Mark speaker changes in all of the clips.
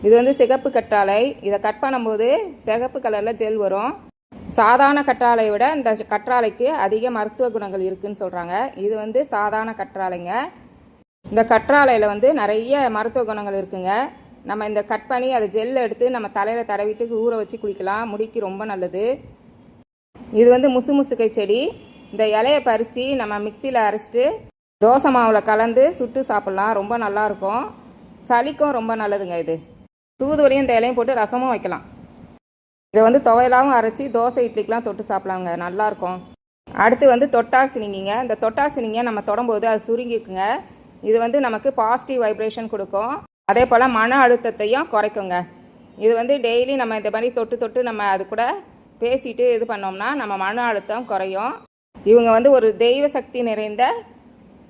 Speaker 1: இது வந்து சிகப்பு கற்றாழை. இதை கட் பண்ணும்போது சிகப்பு கலரில் ஜெல் வரும். சாதாரண கற்றாழையை விட இந்த கற்றாழைக்கு அதிக மருத்துவ குணங்கள் இருக்குதுன்னு சொல்கிறாங்க. இது வந்து சாதாரண கற்றாழைங்க. இந்த கற்றாழையில் வந்து நிறைய மருத்துவ குணங்கள் இருக்குங்க. நம்ம இந்த கட் பண்ணி அதை ஜெல்லை எடுத்து நம்ம தலையில் தடவிட்டு ஊற வச்சு குளிக்கலாம். முடிக்கு ரொம்ப நல்லது. இது வந்து முசுமுசுக்கை செடி. இந்த இலையை பறித்து நம்ம மிக்சியில் அரைச்சிட்டு தோசை மாவில் கலந்து சுட்டு சாப்பிட்லாம். ரொம்ப நல்லாயிருக்கும். சளிக்கும் ரொம்ப நல்லதுங்க. இது தூதுவளையும் இந்த இலையும் போட்டு ரசமும் வைக்கலாம். இதை வந்து துவையலாகவும் அரைச்சி தோசை இட்லிக்கெலாம் தொட்டு சாப்பிட்லாங்க. நல்லாயிருக்கும். அடுத்து வந்து தொட்டாசினிங்க. இந்த தொட்டாசினிங்க நம்ம தொடும்போது அது சுருங்கிக்குங்க. இது வந்து நமக்கு பாசிட்டிவ் வைப்ரேஷன் கொடுக்கும். அதே போல் மன அழுத்தத்தையும் குறைக்குங்க. இது வந்து டெய்லி நம்ம இந்த மாதிரி தொட்டு தொட்டு நம்ம அது கூட பேசிட்டு இது பண்ணோம்னா நம்ம மன அழுத்தம் குறையும். இவங்க வந்து ஒரு தெய்வ சக்தி நிறைந்த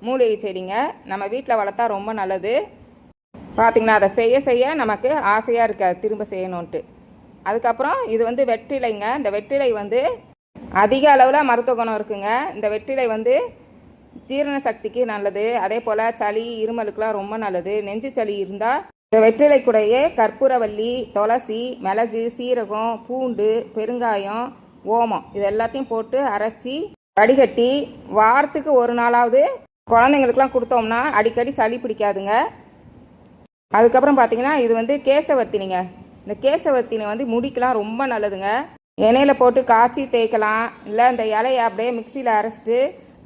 Speaker 1: மூலிகை செடிங்க. நம்ம வீட்டில் வளர்த்தா ரொம்ப நல்லது. பார்த்திங்கன்னா அதை செய்ய செய்ய நமக்கு ஆசையாக இருக்காது திரும்ப செய்யணுன்ட்டு. அதுக்கப்புறம் இது வந்து வெற்றிலைங்க. இந்த வெற்றிலை வந்து அதிக அளவில் மருத்துவ குணம் இருக்குங்க. இந்த வெற்றிலை வந்து ஜீரண சக்திக்கு நல்லது. அதே போல் சளி இருமலுக்கெலாம் ரொம்ப நல்லது. நெஞ்சு சளி இருந்தால் இந்த வெற்றிலை கூடயே கற்பூரவல்லி, துளசி, மிளகு, சீரகம், பூண்டு, பெருங்காயம், ஓமம் இது எல்லாத்தையும் போட்டு அரைச்சி வடிகட்டி வாரத்துக்கு ஒரு நாளாவது குழந்தைங்களுக்கெலாம் கொடுத்தோம்னா அடிக்கடி சளி பிடிக்காதுங்க. அதுக்கப்புறம் பார்த்திங்கன்னா இது வந்து கேசவர்த்தினிங்க. இந்த கேசவர்த்தினி வந்து முடிக்கெலாம் ரொம்ப நல்லதுங்க. எண்ணெயில் போட்டு காய்ச்சி தேய்க்கலாம். இல்லை இந்த இலையை அப்படியே மிக்சியில் அரைச்சிட்டு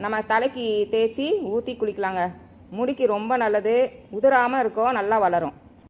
Speaker 1: நம்ம தலைக்கு தேய்ச்சி ஊற்றி குளிக்கலாங்க. முடிக்கு ரொம்ப நல்லது. உதிராமல் இருக்கும், நல்லா வளரும்.